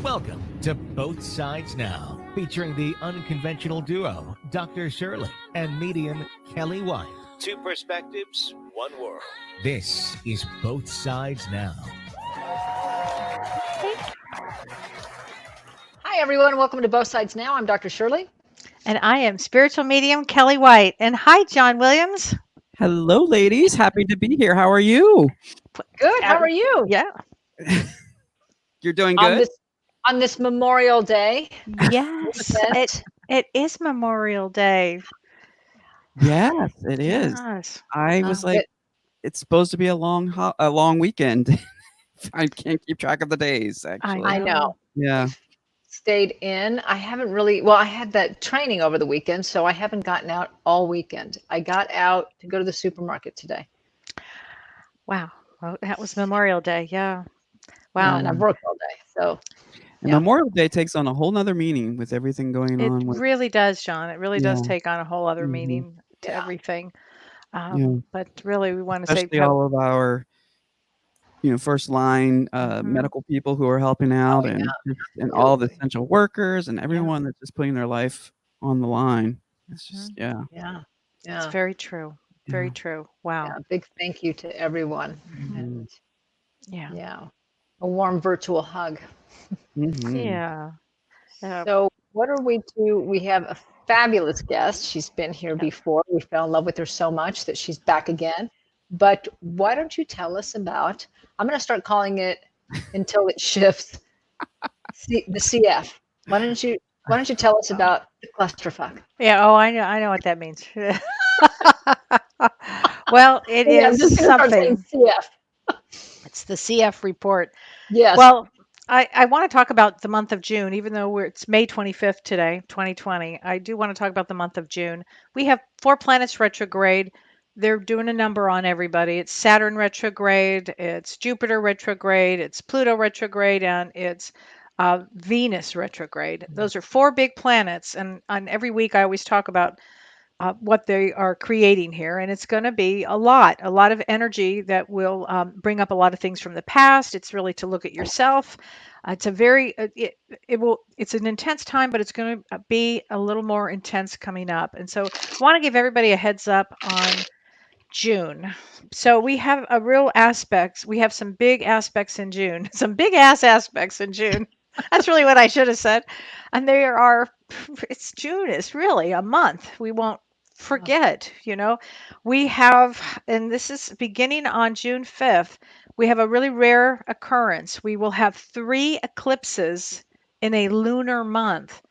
Welcome to Both Sides Now, featuring the unconventional duo, Dr. Shirley and medium Kelly White. Two perspectives, one world. This is Both Sides Now. Hi, everyone. Welcome to Both Sides Now. I'm Dr. Shirley. And I am spiritual medium Kelly White. And hi, John Williams. Hello, ladies. Happy to be here. How are you? Good. How are you? Yeah. You're doing good? On this Memorial Day. Yes. It is Memorial Day. Yes, it is. Yes. I was like, it's supposed to be a long weekend. I can't keep track of the days, actually. I know. Yeah. Stayed in. I haven't really, well, I had that training over the weekend, so I haven't gotten out all weekend. I got out to go to the supermarket today. Wow. Well, that was Memorial Day. Yeah. Wow. And I've worked all day. So And Memorial Day takes on a whole nother meaning with everything going on. It really does, John. It really does take on a whole other Mhm. meaning to everything. Yeah. But really, we want to Especially say all of our, first line medical people who are helping out, and all the essential workers and everyone that's just putting their life on the line. It's just, Yeah. It's very true. Very true. Wow. Yeah, big thank you to everyone. Mhm. And a warm virtual hug. Mhm. Yeah. So what are we to? We have a fabulous guest. She's been here before. We fell in love with her so much that she's back again. But why don't you tell us about, I'm going to start calling it until it shifts, the CF. Why don't you tell us about the clusterfuck? Yeah. Oh, I know what that means. Well, it I'm just is gonna start saying something. CF. It's the CF report. Yes. Well, I want to talk about the month of June, even though it's May 25th today, 2020. I do want to talk about the month of June. We have 4 planets retrograde. They're doing a number on everybody. It's Saturn retrograde, it's Jupiter retrograde, it's Pluto retrograde, and it's Venus retrograde. Those are 4 big planets. And on every week, I always talk about what they are creating here, and it's going to be a lot of energy that will bring up a lot of things from the past. It's really to look at yourself. It's a very it's an intense time, but it's going to be a little more intense coming up. And so I want to give everybody a heads up on June. So we have a real aspects. We have some big aspects in June, some big ass aspects in June. That's really what I should have said. And there are, it's June is really a month. We won't forget, we have, and this is beginning on June 5th, we have a really rare occurrence. We will have 3 eclipses in a lunar month.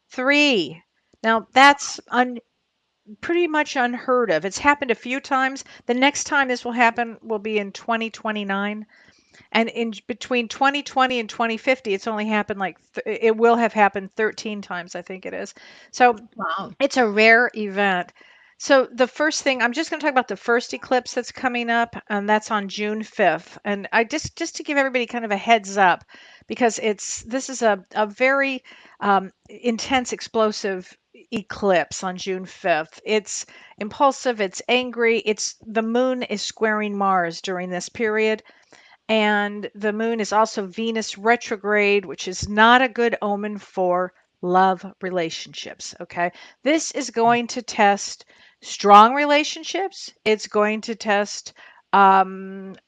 3. Now that's pretty much unheard of. It's happened a few times. The next time this will happen will be in 2029. And in between 2020 and 2050, it's only happened it will have happened 13 times, I think it is. So it's a rare event. So the first thing, I'm just going to talk about the first eclipse that's coming up, and that's on June 5th. And I just to give everybody kind of a heads up, because this is a very intense, explosive eclipse on June 5th. It's impulsive, it's angry, the moon is squaring Mars during this period. And the moon is also Venus retrograde, which is not a good omen for love relationships. Okay. This is going to test strong relationships. It's going to test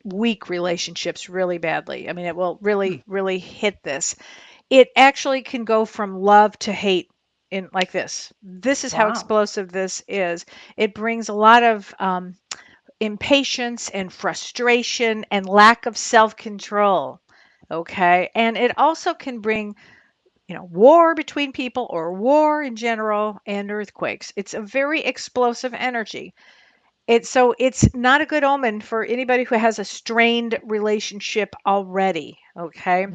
weak relationships really badly. I mean, it will really, really hit this. It actually can go from love to hate in like this. This is how explosive this is. It brings a lot of impatience and frustration and lack of self-control. Okay. And it also can bring, war between people or war in general and earthquakes. It's a very explosive energy. It's not a good omen for anybody who has a strained relationship already. Okay.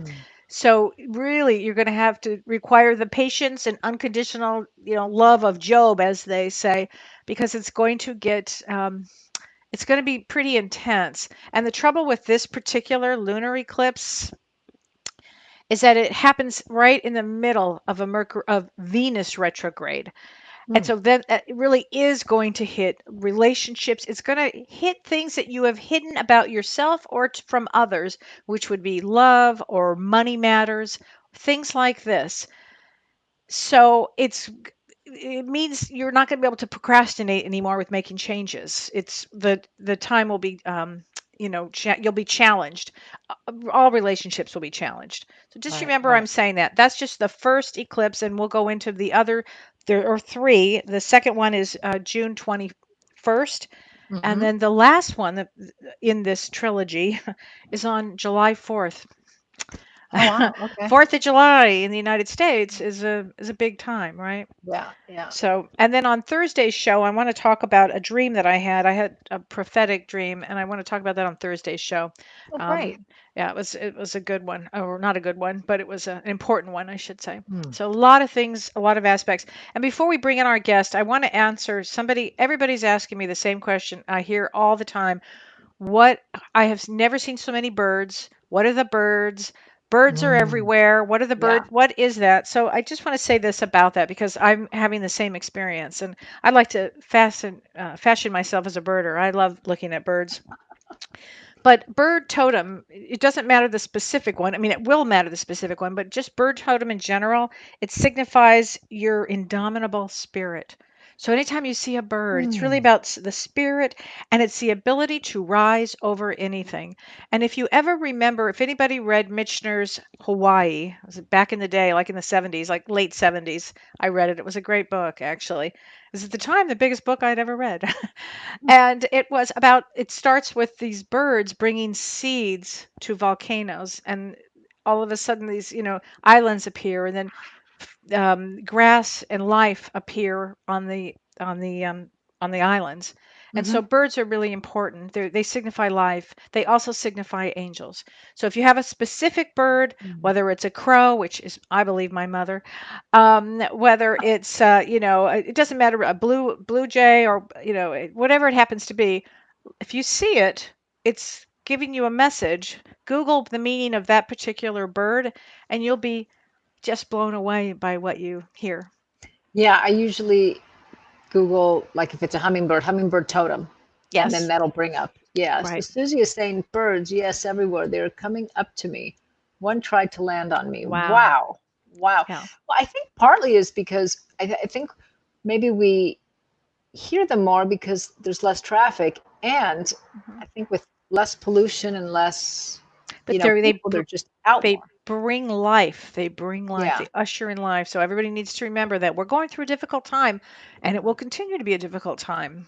So really, you're going to have to require the patience and unconditional, love of Job, as they say, because it's going to get, it's going to be pretty intense. And the trouble with this particular lunar eclipse is that it happens right in the middle of of Venus retrograde. And so then it really is going to hit relationships. It's going to hit things that you have hidden about yourself or from others, which would be love or money matters things like this. So it means you're not going to be able to procrastinate anymore with making changes. It's the time will be you'll be challenged. All relationships will be challenged. So just Right, remember right. I'm saying that. That's just the first eclipse, and we'll go into the other. There are three. The second one is June 21st, and Mm-hmm. then the last one in this trilogy is on July 4th. Oh, wow. Okay. 4th of July in the United States is a big time, right? Yeah, yeah. So, and then on Thursday's show, I want to talk about a dream that I had. I had a prophetic dream, and I want to talk about that on Thursday's show. Oh, Um, great. yeah, it was a good one, or not a good one, but it was an important one, I should say. Hmm. So a lot of things, a lot of aspects. And before we bring in our guest, I want to answer everybody's asking me the same question I hear all the time. What I have never seen so many birds. What are the birds? Birds are Mm. everywhere. What are the Yeah. birds? What is that? So I just want to say this about that because I'm having the same experience, and I'd like to fashion myself as a birder. I love looking at birds. But bird totem, it doesn't matter the specific one. I mean, it will matter the specific one, but just bird totem in general, it signifies your indomitable spirit. So anytime you see a bird, it's really Hmm. about the spirit, and it's the ability to rise over anything. And if you ever remember, if anybody read Michener's Hawaii, was it back in the day, like in the 70s, like late 70s, I read it. It was a great book, actually. It was at the time the biggest book I'd ever read. And it starts with these birds bringing seeds to volcanoes, and all of a sudden these islands appear, and then grass and life appear on the islands. And Mm-hmm. so birds are really important. They signify life. They also signify angels. So if you have a specific bird, whether it's a crow, which is, I believe, my mother, whether it's it doesn't matter, a blue jay, or whatever it happens to be, if you see it, it's giving you a message. Google the meaning of that particular bird, and you'll be just blown away by what you hear. Yeah, I usually Google, like if it's a hummingbird totem, and then Yes, that'll bring up. Yeah. So right. Susie is saying birds, yes, everywhere. They're coming up to me. One tried to land on me. Wow. Wow. Wow. Yeah. Well, I think partly is because I think maybe we hear them more because there's less traffic, and Mhm. I think with less pollution and less, But people, they're just out they more. bring life. They bring life. Yeah. They usher in life. So everybody needs to remember that we're going through a difficult time, and it will continue to be a difficult time.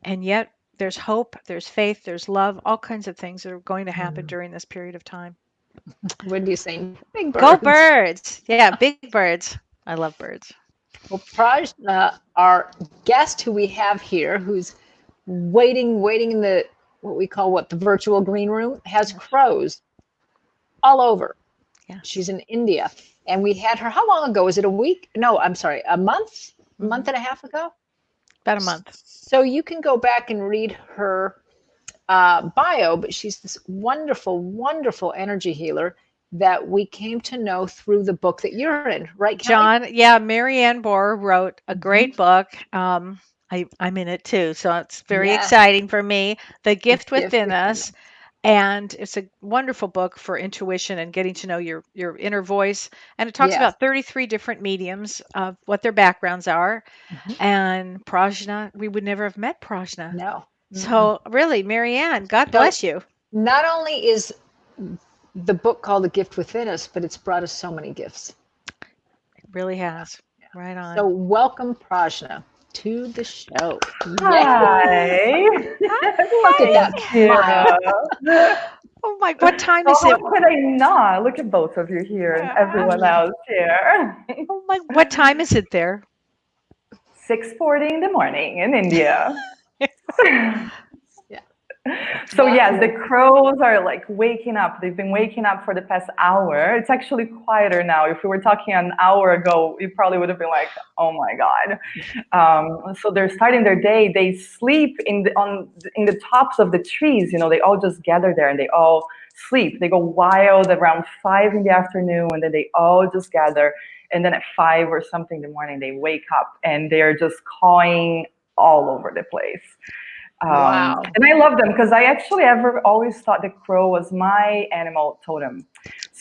And yet there's hope, there's faith, there's love, all kinds of things that are going to happen Mm. during this period of time. What do you saying? Big Go birds. birds. Yeah, big birds. I love birds. Well, Prajna, our guest who we have here, who's waiting in the what we call the virtual green room, has Yes. crows all over. Yes. She's in India, and we had her. How long ago? Was it a week? No, I'm sorry, a month Hmm. and a half ago. About a month. So you can go back and read her bio, but she's this wonderful, wonderful energy healer that we came to know through the book that you're in, right, Kelly? John, yeah, Marianne Bohr wrote a Mm-hmm. great book. I'm in it too, so it's very Yeah, exciting for me. The the Gift gift Within within Us, and it's a wonderful book for intuition and getting to know your inner voice. And it talks Yes. about 33 different mediums of what their backgrounds are. Mhm. And Prajna, we would never have met Prajna. No. Mm-mm. So really, Marianne, God So bless you. not only is the book called The Gift Within Us, but it's brought us so many gifts. It really has. Right So on. welcome, Prajna, to the show. Yay! Hi. Look at Thank that you. smile. Oh my, what time So is how it? could I not? Look at both of you here and everyone else here. Oh my, what time is it there? 6:40 in the morning in India. Yeah. So yes, the Wonderful. crows are like waking up. They've been waking up for the past hour. It's actually quieter now. If we were talking an hour ago, you probably would have been like, "Oh my God!" So they're starting their day. They sleep in the tops of the trees. They all just gather there and they all sleep. They go wild around 5 in the afternoon, and then they all just gather. And then at 5 or something in the morning, they wake up and they're just cawing all over the place. Wow. And I love them because I actually ever always thought the crow was my animal totem.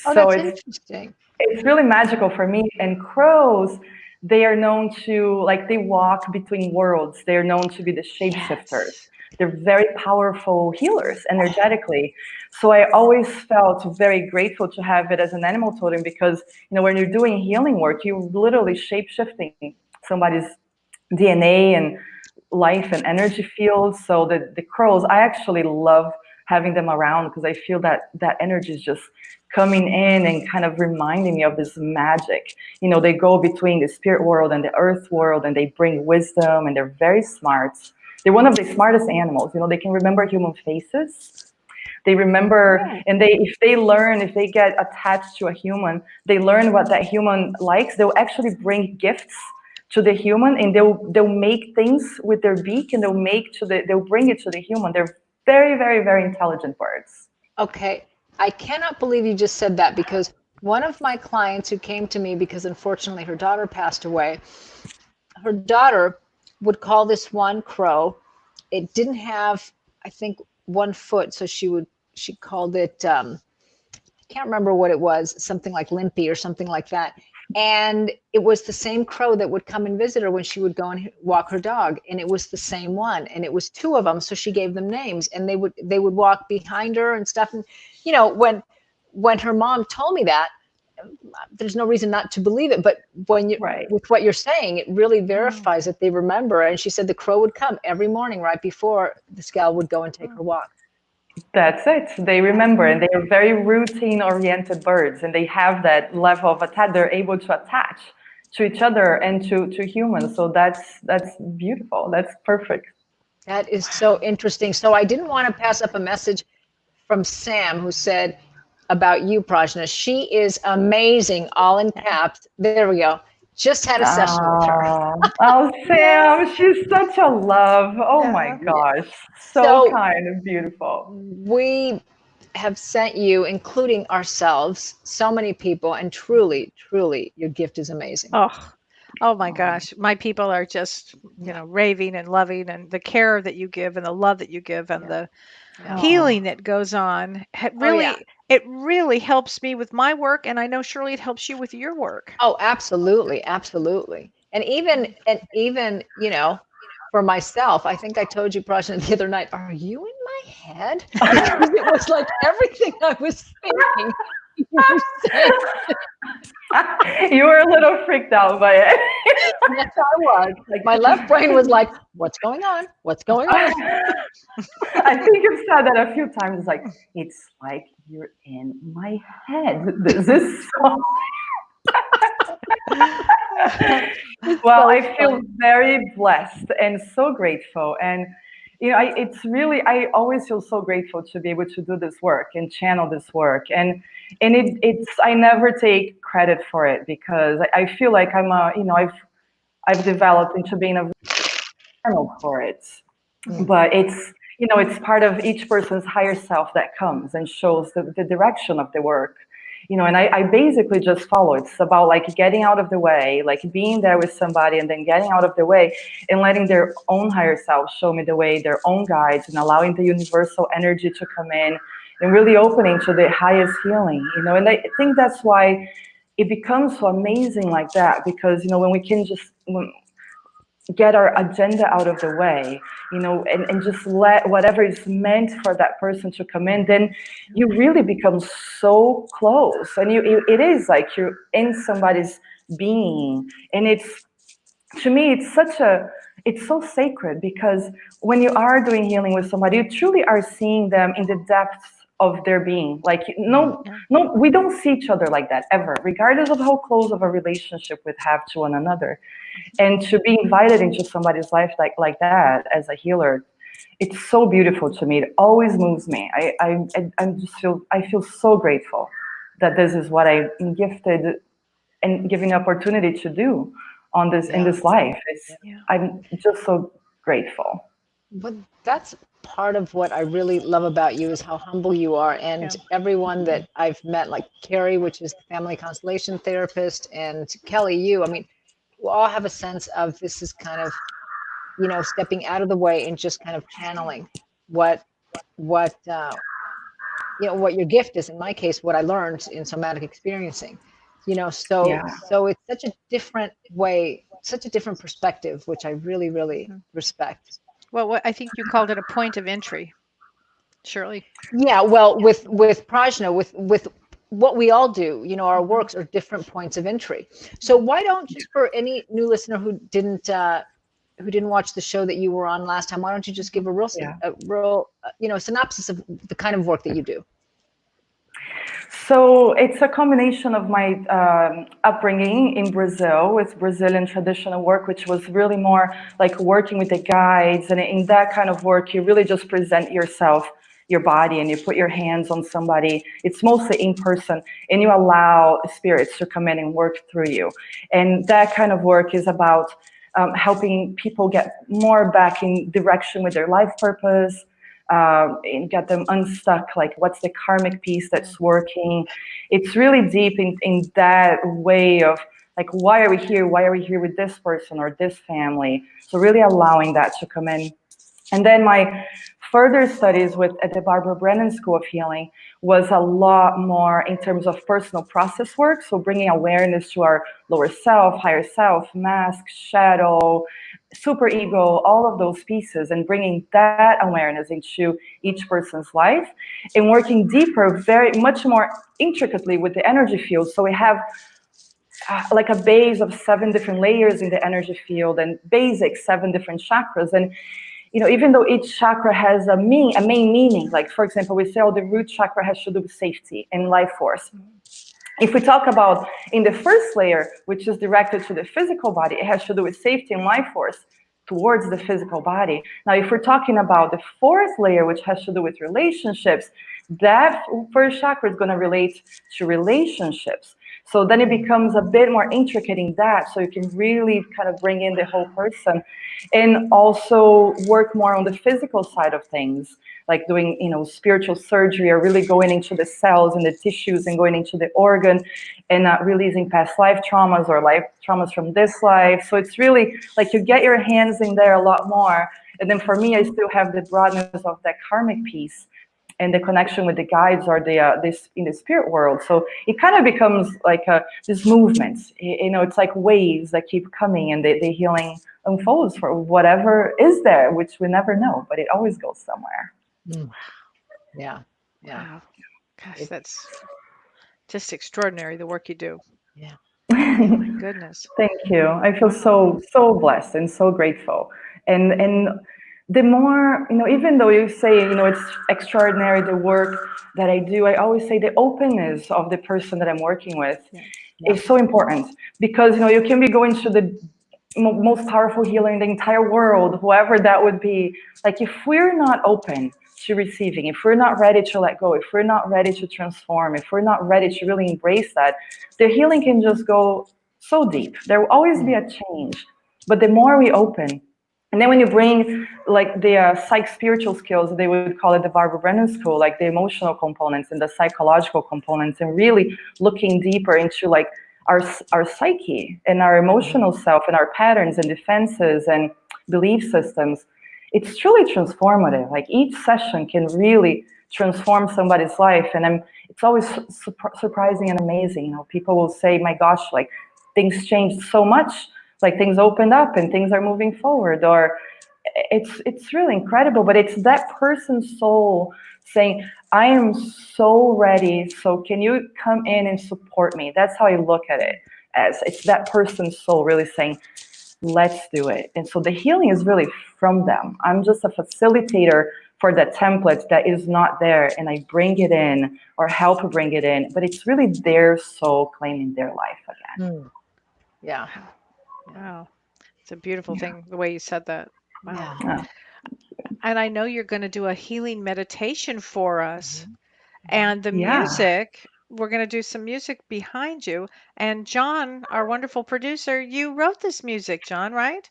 Oh, So that's interesting. it's really magical for me. And crows, they are known to, like, they walk between worlds. They're known to be the shapeshifters. Yes. They're very powerful healers energetically. So I always felt very grateful to have it as an animal totem because, when you're doing healing work, you're literally shapeshifting somebody's DNA and life and energy fields. So the crows, I actually love having them around because I feel that that energy is just coming in and kind of reminding me of this magic. They go between the spirit world and the earth world, and they bring wisdom, and they're very smart. They're one of the smartest animals. They can remember human faces. They remember, and if they get attached to a human, they learn what that human likes. They'll actually bring gifts to the human, and they'll make things with their beak, and they'll bring it to the human. They're very, very, very intelligent birds. Okay. I cannot believe you just said that, because one of my clients who came to me because unfortunately her daughter passed away, her daughter would call this one crow. It didn't have, I think, 1 foot, so she called it, I can't remember what it was, something like Limpy or something like that. And it was the same crow that would come and visit her when she would go and walk her dog. And it was the same one. And it was 2 of them. So she gave them names, and they would walk behind her and stuff. And, when her mom told me that, there's no reason not to believe it. But with what you're saying, it really verifies that they remember. And she said the crow would come every morning right before this gal would go and take her walk. That's it. They remember, and they are very routine-oriented birds, and they have that level of attach. They're able to attach to each other and to humans. So that's beautiful. That's perfect. That is so interesting. So I didn't want to pass up a message from Sam, who said about you, Prajna. She is amazing, all in caps. There we go. Just had a session with her. Oh, Sam, she's such a love. Oh my gosh. So kind and beautiful. We have sent you, including ourselves, so many people, and truly, truly, your gift is amazing. Oh my gosh. My people are just, raving and loving, and the care that you give and the love that you give and the healing that goes on. It really helps me with my work, and I know, Shirley, it helps you with your work. Oh, absolutely. Absolutely. And even, for myself, I think I told you, Prajna, the other night, are you in my head? Because it was like everything I was thinking. You were a little freaked out by it. Yes, I was. Like, my left brain was like, what's going on? What's going on? I think you've said that a few times. It's like you're in my head. This is so... Well, I feel very blessed and so grateful. And, I always feel so grateful to be able to do this work and channel this work. And I never take credit for it, because I feel like I've developed into being a channel for it. But it's part of each person's higher self that comes and shows the direction of the work. And I basically just follow. It's about getting out of the way, being there with somebody, and then getting out of the way and letting their own higher self show me the way, their own guides, and allowing the universal energy to come in and really opening to the highest healing, and I think that's why it becomes so amazing like that, because, when we can just get our agenda out of the way, and just let whatever is meant for that person to come in, then you really become so close, and it is like you're in somebody's being. And to me, it's so sacred, because when you are doing healing with somebody, you truly are seeing them in the depths of their being. No, we don't see each other like that ever, regardless of how close of a relationship we have to one another. And to be invited into somebody's life like that as a healer, it's so beautiful to me. It always moves me. I feel so grateful that this is what I'm gifted and given the opportunity to do in this life. I'm just so grateful. But that's part of what I really love about you, is how humble you are. And everyone that I've met, like Carrie, which is the family constellation therapist, and Kelly, you, I mean, we all have a sense of this is kind of stepping out of the way and just kind of channeling what what what your gift is. In my case, what I learned in somatic experiencing. So Yeah. it's such a different way, such a different perspective, which I really, really respect. Well, I think you called it a point of entry, Shirley. Yeah, well, with Prajna, with what we all do, our works are different points of entry. So why don't, just for any new listener who didn't watch the show that you were on last time, why don't you just give a real synopsis of the kind of work that you do? So it's a combination of my upbringing in Brazil with Brazilian traditional work, which was really more like working with the guides. And in that kind of work, you really just present yourself, your body, and you put your hands on somebody. It's mostly in person, and you allow spirits to come in and work through you. And that kind of work is about helping people get more back in direction with their life purpose, and get them unstuck, like what's the karmic piece that's working. It's really deep in that way of like, why are we here with this person or this family? So really allowing that to come in. And then my further studies at the Barbara Brennan School of Healing was a lot more in terms of personal process work. So bringing awareness to our lower self, higher self, mask, shadow, superego, all of those pieces, and bringing that awareness into each person's life and working deeper, very much more intricately with the energy field. So we have like a base of 7 different layers in the energy field and basic 7 different chakras. And even though each chakra has a main meaning, like for example, we say, the root chakra has to do with safety and life force. If we talk about in the first layer, which is directed to the physical body, it has to do with safety and life force towards the physical body. Now, if we're talking about the 4th layer, which has to do with relationships, that first chakra is going to relate to relationships. So then it becomes a bit more intricate in that, so you can really kind of bring in the whole person and also work more on the physical side of things, like doing, spiritual surgery or really going into the cells and the tissues and going into the organ and releasing past life traumas or life traumas from this life. So it's really like you get your hands in there a lot more. And then for me, I still have the broadness of that karmic piece and the connection with the guides or this in the spirit world. So it kind of becomes like this movement. It's like waves that keep coming, and the healing unfolds for whatever is there, which we never know, but it always goes somewhere. Yeah. Wow. Gosh, that's just extraordinary, the work you do. Yeah. Oh my goodness. Thank you. I feel so blessed and so grateful. And the more, even though you say, it's extraordinary the work that I do, I always say the openness of the person that I'm working with is so important, because, you can be going through the most powerful healer in the entire world, whoever that would be. Like, if we're not open to receiving, if we're not ready to let go, if we're not ready to transform, if we're not ready to really embrace that, the healing can just go so deep. There will always be a change, but the more we open, and then when you bring like the psych spiritual skills, they would call it the Barbara Brennan School, like the emotional components and the psychological components, and really looking deeper into like our psyche and our emotional self and our patterns and defenses and belief systems. It's truly transformative. Like, each session can really transform somebody's life, and it's always surprising and amazing. People will say, "My gosh, like things changed so much. Like, things opened up and things are moving forward," or it's really incredible. But it's that person's soul saying, "I am so ready, so can you come in and support me?" That's how I look at it, as it's that person's soul really saying, "Let's do it." And so the healing is really from them. I'm just a facilitator for that template that is not there, and I bring it in or help bring it in, but it's really their soul claiming their life again. Yeah. Wow. It's a beautiful thing, the way you said that. Wow. Yeah. And I know you're going to do a healing meditation for us. And the Yeah. music, we're going to do some music behind you. And John, our wonderful producer, you wrote this music, John, right?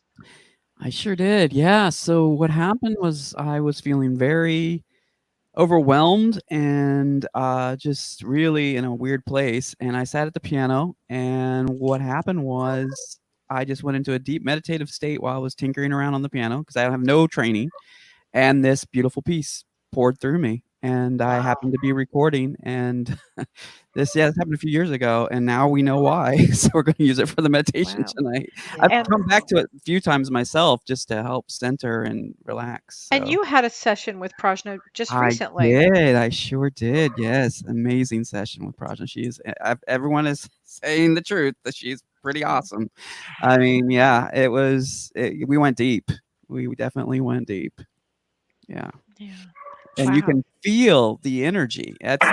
I sure did. Yeah. So what happened was I was feeling very overwhelmed and just really in a weird place. And I sat at the piano, and what happened was I just went into a deep meditative state while I was tinkering around on the piano because I have no training, and this beautiful piece poured through me, and I happened to be recording, and this happened a few years ago, and now we know why. So we're going to use it for the meditation Wow. tonight. Yeah. I've And come back to it a few times myself just to help center and relax. and So you had a session with Prajna just I recently. did. I sure did. Yes, amazing session with Praja. Everyone is saying the truth that she's pretty awesome. I mean, yeah, we went deep. We definitely went deep. Yeah. Yeah. And you Wow. can feel the energy. That's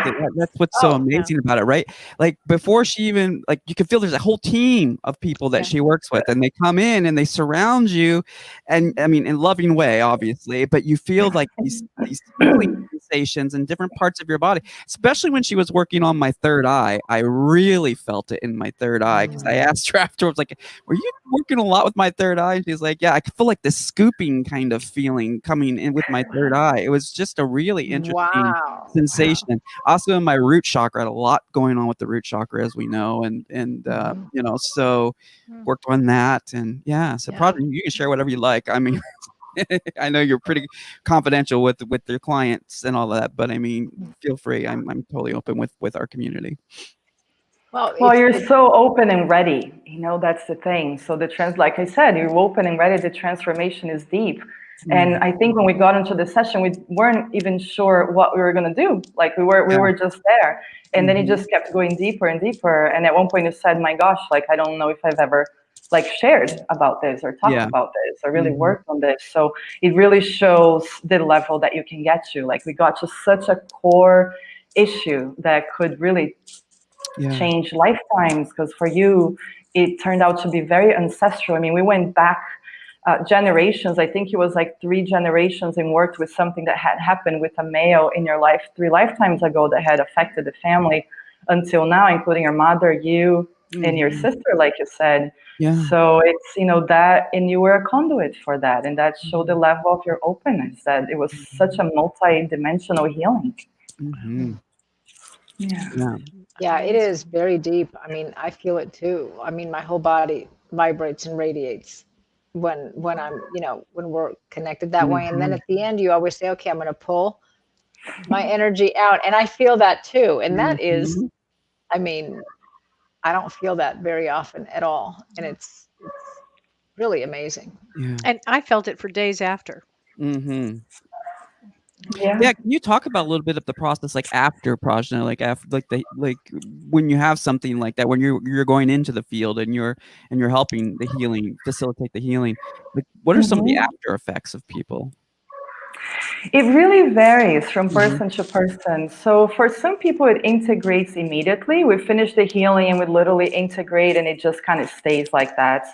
what's so Oh, amazing about it, right? Like before she even like you can feel there's a whole team of people that Yeah. she works with, and they come in and they surround you, and I mean in a loving way, obviously, but you feel like these healing sensations in different parts of your body. Especially when she was working on my third eye, I really felt it in my third eye because I asked her afterwards, like, "Were you working a lot with my third eye?" And she's like, "Yeah, I could feel like this scooping kind of feeling coming in with my third eye." It was just a really interesting wow. sensation. Also in my root chakra, I had a lot going on with the root chakra, as we know, and you know, so Mm. worked on that, and yeah. So, Yeah. Prajna, you can share whatever you like. I mean, I know you're pretty confidential with your clients and all that, but I mean, feel free. I'm totally open with our community. Well, Well, it's, you're so open and ready. You know, that's the thing. So like I said, you're open and ready. The transformation is deep. And I think when we got into the session, we weren't even sure what we were going to do. Like we were just there. And then it just kept going deeper and deeper. And at one point you said, my gosh, like, I don't know if I've ever like shared about this or talked Yeah. about this or really worked on this. So it really shows the level that you can get to. Like we got to such a core issue that could really change lifetimes, because for you it turned out to be very ancestral. I mean, we went back generations. I think it was like 3 generations, and worked with something that had happened with a male in your life 3 lifetimes ago that had affected the family until now, including your mother, you, and your sister, like you said. So it's, you know, that, and you were a conduit for that, and that showed the level of your openness, that it was such a multi-dimensional healing. yeah, it is very deep. I mean, I feel it too. I mean, my whole body vibrates and radiates when I'm, you know, when we're connected that way. And then at the end, you always say, okay, I'm going to pull my energy out. And I feel that too. And that is, I mean, I don't feel that very often at all. And it's really amazing. And I felt it for days after. Yeah, can you talk about a little bit of the process, like after Prajna, like after, like when you have something like that, when you're going into the field and you're helping the healing, facilitate the healing, like what are some of the after effects of people? It really varies from person to person. So for some people, it integrates immediately. We finish the healing and we literally integrate, and it just kind of stays like that.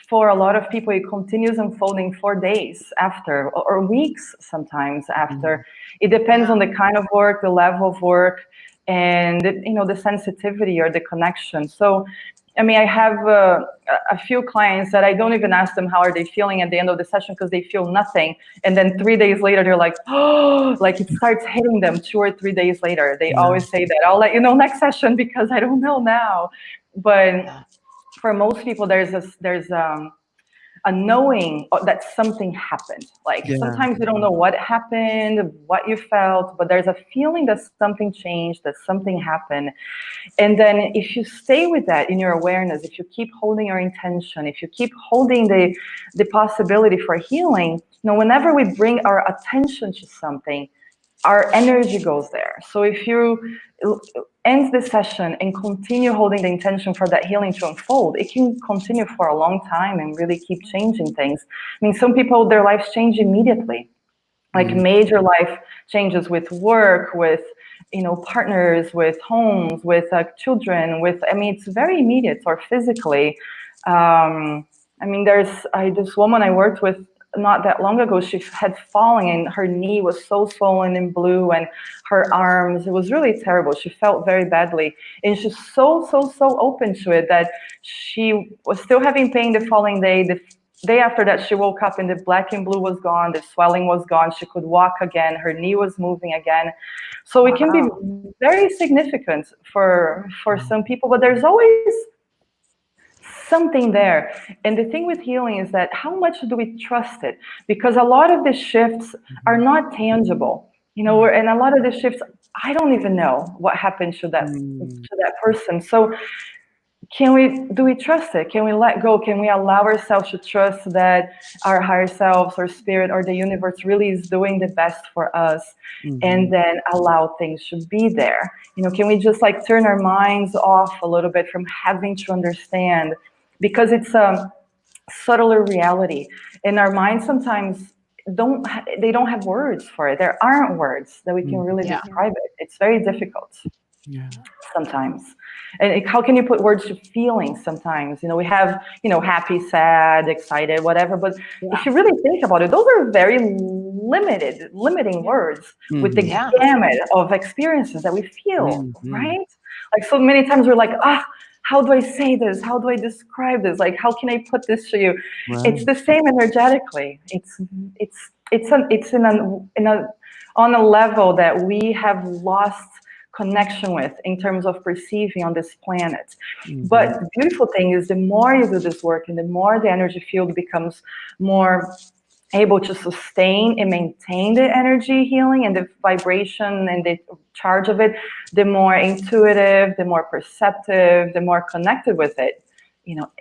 For a lot of people, it continues unfolding for days after, or weeks sometimes after. It depends on the kind of work, the level of work, and you know, the sensitivity or the connection. So I mean, I have a few clients that I don't even ask them how are they feeling at the end of the session, because they feel nothing. And then 3 days later, they're like, oh, like it starts hitting them 2 or 3 days later. They always say that, I'll let you know next session because I don't know now. But for most people, there's a knowing that something happened. Like sometimes you don't know what happened, what you felt, but there's a feeling that something changed, that something happened. And then if you stay with that in your awareness, if you keep holding your intention, if you keep holding the possibility for healing, you know, whenever we bring our attention to something, our energy goes there. So if you end the session and continue holding the intention for that healing to unfold, it can continue for a long time and really keep changing things. I mean, some people, their lives change immediately, like major life changes with work, with, you know, partners, with homes, with children, with, I mean, it's very immediate, or physically. I mean, there's this woman I worked with not that long ago. She had fallen and her knee was so swollen and blue, and her arms, it was really terrible. She felt very badly, and she's so open to it that she was still having pain the following day. The day after that, she woke up and the black and blue was gone, the swelling was gone, she could walk again, her knee was moving again. So it can be very significant for some people, but there's always something there. And the thing with healing is that how much do we trust it? Because a lot of the shifts are not tangible, and a lot of the shifts, I don't even know what happened to that person. So do we trust it? Can we let go? Can we allow ourselves to trust that our higher selves or spirit or the universe really is doing the best for us, and then allow things to be there? Can we just like turn our minds off a little bit from having to understand, because it's a subtler reality, and our minds sometimes don't have words for it. There aren't words that we can really describe it. It's very difficult. Yeah. Sometimes. And how can you put words to feelings sometimes? We have, happy, sad, excited, whatever. But if you really think about it, those are very limiting words with the gamut of experiences that we feel, right? Like so many times we're like, how do I say this? How do I describe this? Like, how can I put this to you? Right. It's the same energetically. On a level that we have lost connection with in terms of perceiving on this planet. But the beautiful thing is the more you do this work and the more the energy field becomes more able to sustain and maintain the energy healing and the vibration and the charge of it, the more intuitive, the more perceptive, the more connected with it,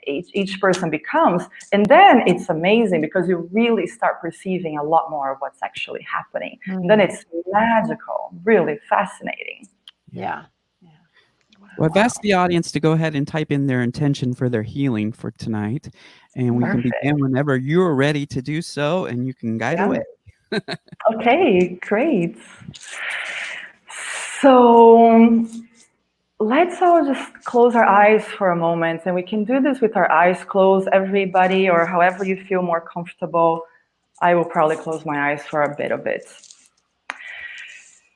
each person becomes. And then it's amazing because you really start perceiving a lot more of what's actually happening. And then it's magical, really fascinating. Yeah. Well, I've asked the audience to go ahead and type in their intention for their healing for tonight, and we can begin whenever you're ready to do so, and you can guide away. Okay, great. So let's all just close our eyes for a moment, and we can do this with our eyes closed, everybody, or however you feel more comfortable. I will probably close my eyes for a bit of it.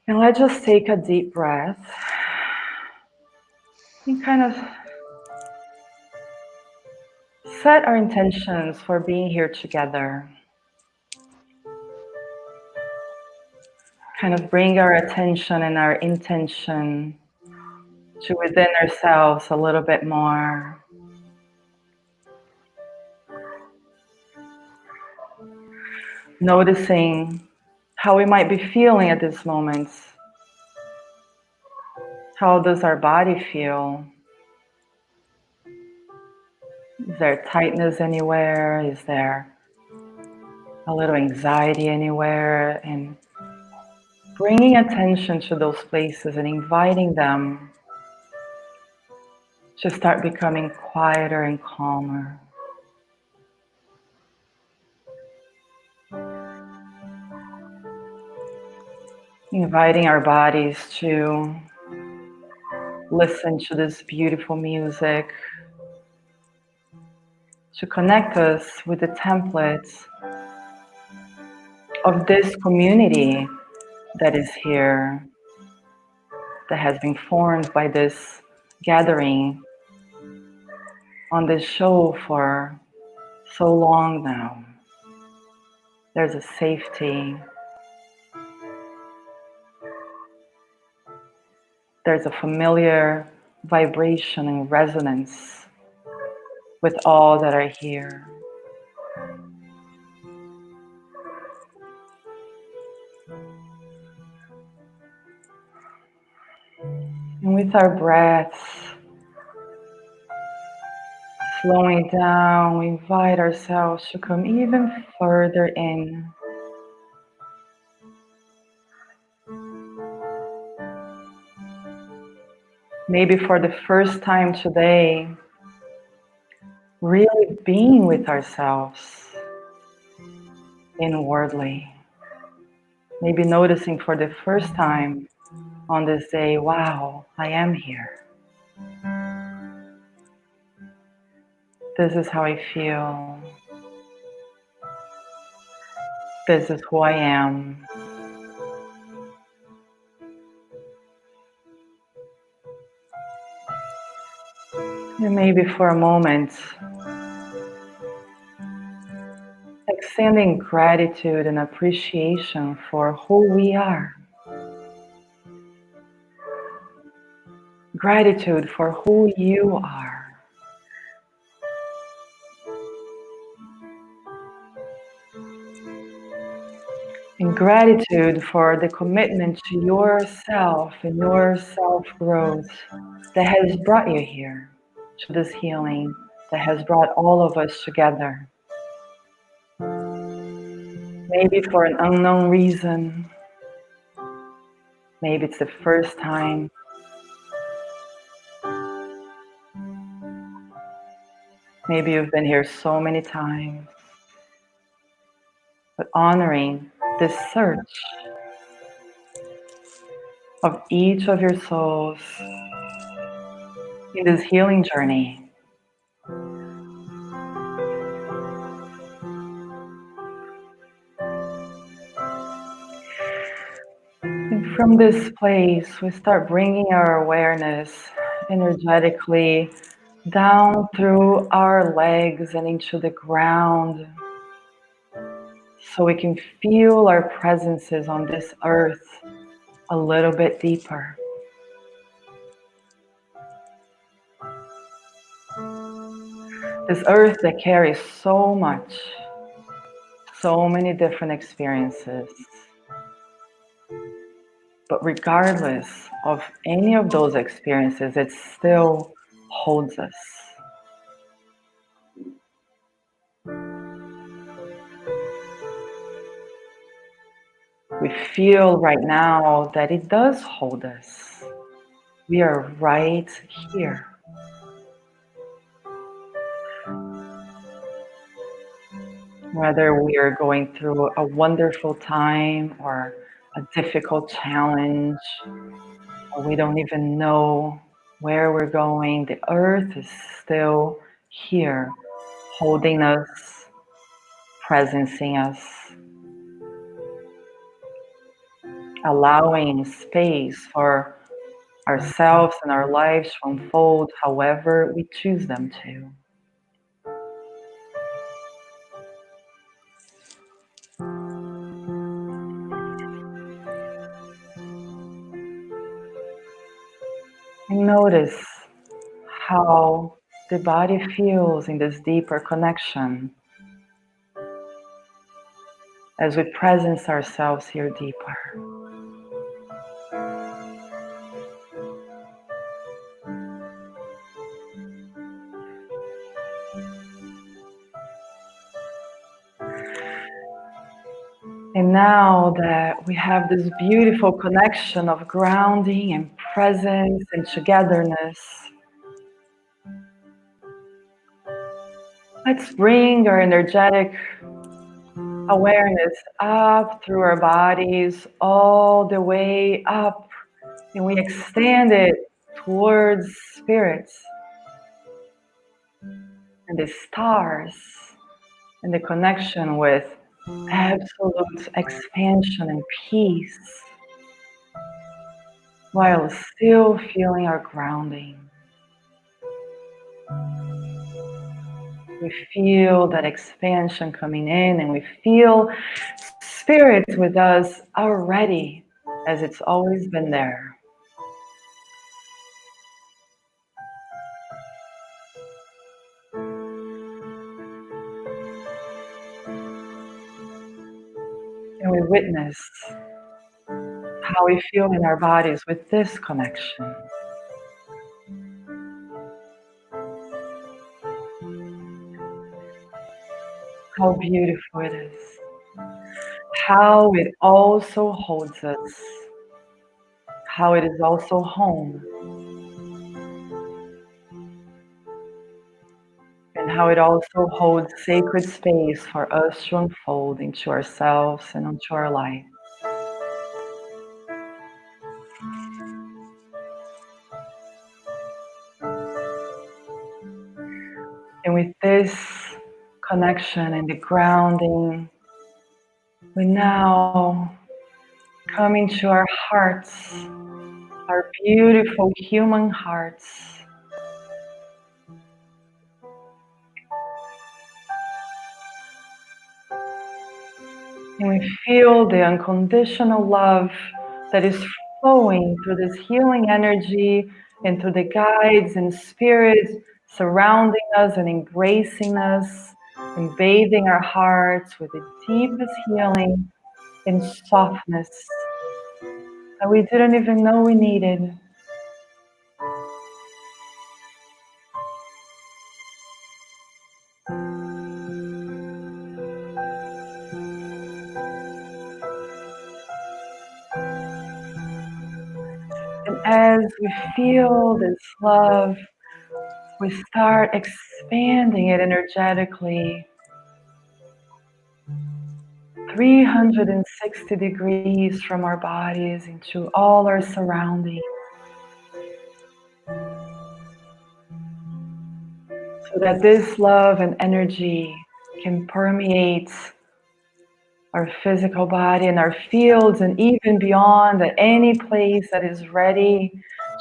And let's just take a deep breath and kind of set our intentions for being here together. Kind of bring our attention and our intention to within ourselves a little bit more. Noticing how we might be feeling at this moment. How does our body feel? Is there tightness anywhere? Is there a little anxiety anywhere? And bringing attention to those places and inviting them to start becoming quieter and calmer. Inviting our bodies to listen to this beautiful music, to connect us with the template of this community that is here, that has been formed by this gathering on this show for so long now. There's a safety. There's a familiar vibration and resonance with all that are here. And with our breaths slowing down, we invite ourselves to come even further in. Maybe for the first time today, really being with ourselves inwardly. Maybe noticing for the first time on this day, wow, I am here. This is how I feel. This is who I am. And maybe for a moment, extending gratitude and appreciation for who we are. Gratitude for who you are. gratitude for the commitment to yourself and your self-growth that has brought you here, to this healing that has brought all of us together. Maybe for an unknown reason. Maybe it's the first time. Maybe you've been here so many times. But honoring this search of each of your souls in this healing journey. And from this place, we start bringing our awareness energetically down through our legs and into the ground, so we can feel our presences on this earth a little bit deeper. This earth that carries so much, so many different experiences. But regardless of any of those experiences, it still holds us. We feel right now that it does hold us. We are right here. Whether we are going through a wonderful time or a difficult challenge, or we don't even know where we're going, the earth is still here, holding us, presencing us, allowing space for ourselves and our lives to unfold however we choose them to. And notice how the body feels in this deeper connection as we presence ourselves here deeper. And now that we have this beautiful connection of grounding and presence and togetherness, let's bring our energetic awareness up through our bodies, all the way up, and we extend it towards spirits and the stars and the connection with absolute expansion and peace, while still feeling our grounding. We feel that expansion coming in, and we feel spirit with us already, as it's always been there. And we witness how we feel in our bodies with this connection. How beautiful it is. How it also holds us. How it is also home. And how it also holds sacred space for us to unfold into ourselves and into our life. And with this connection and the grounding, we now come into our hearts, our beautiful human hearts. And we feel the unconditional love that is flowing through this healing energy and through the guides and spirits surrounding us and embracing us and bathing our hearts with the deepest healing and softness that we didn't even know we needed. And as we feel this love, we start expanding it energetically 360 degrees from our bodies into all our surroundings, so that this love and energy can permeate our physical body and our fields, and even beyond, at any place that is ready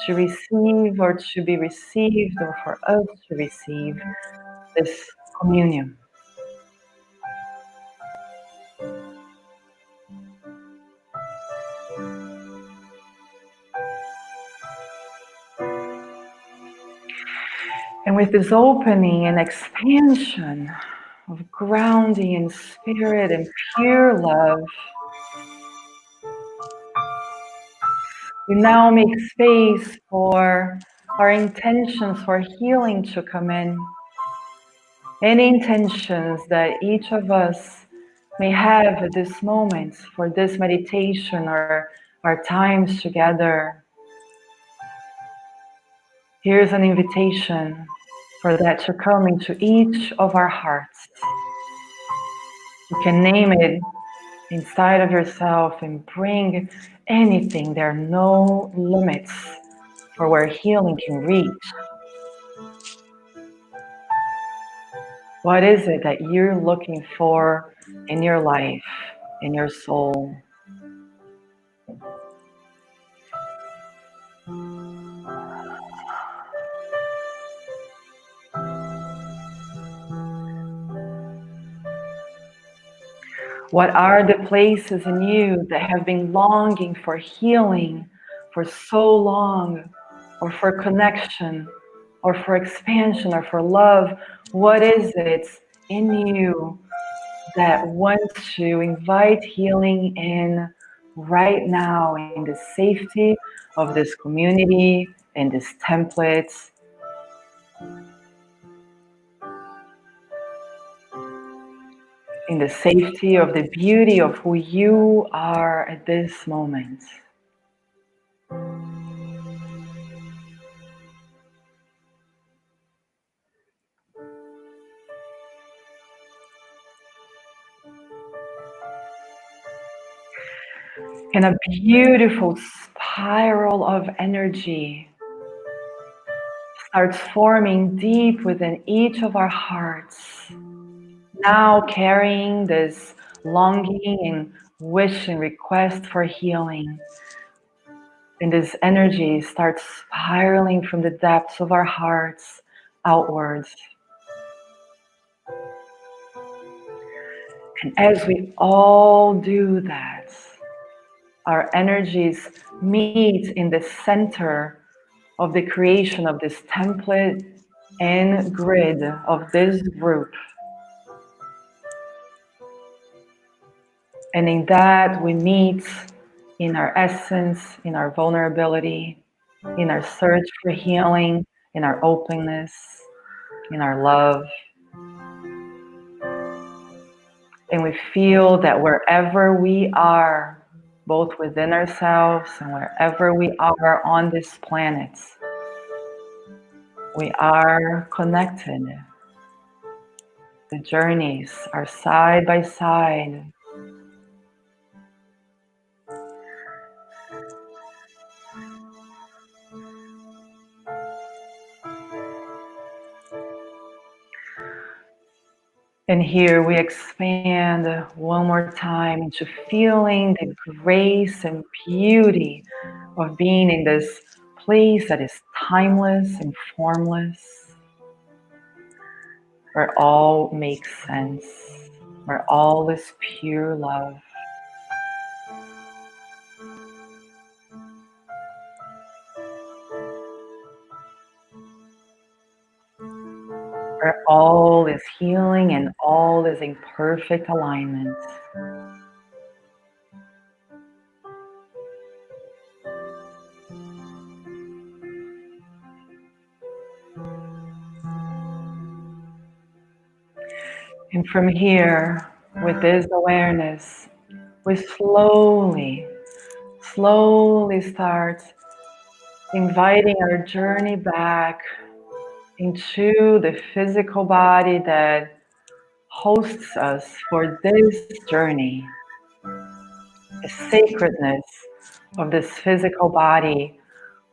to receive or to be received, or for us to receive this communion. And with this opening and expansion of grounding in spirit and pure love, we now make space for our intentions for healing to come in. Any intentions that each of us may have at this moment for this meditation or our times together. Here's an invitation for that to come into each of our hearts. You can name it inside of yourself and bring anything. There are no limits for where healing can reach. What is it that you're looking for in your life, in your soul? What are the places in you that have been longing for healing for so long, or for connection, or for expansion, or for love? What is it in you that wants to invite healing in right now, in the safety of this community and this template? In the safety of the beauty of who you are at this moment. And a beautiful spiral of energy starts forming deep within each of our hearts, now carrying this longing and wish and request for healing. And this energy starts spiraling from the depths of our hearts outwards. And as we all do that, our energies meet in the center of the creation of this template and grid of this group. And in that, we meet in our essence, in our vulnerability, in our search for healing, in our openness, in our love. And we feel that wherever we are, both within ourselves and wherever we are on this planet, we are connected. The journeys are side by side. And here we expand one more time into feeling the grace and beauty of being in this place that is timeless and formless, where all makes sense, where all is pure love. Where all is healing and all is in perfect alignment. And from here, with this awareness, we slowly start inviting our journey back into the physical body that hosts us for this journey. The sacredness of this physical body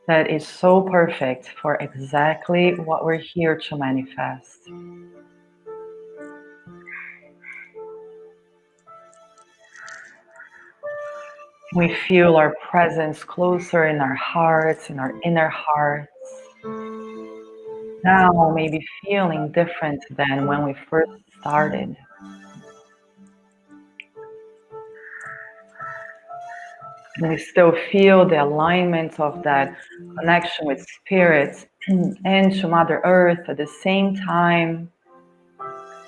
that is so perfect for exactly what we're here to manifest. We feel our presence closer in our hearts, in our inner hearts. Now maybe feeling different than when we first started. And we still feel the alignment of that connection with spirit and to Mother Earth at the same time.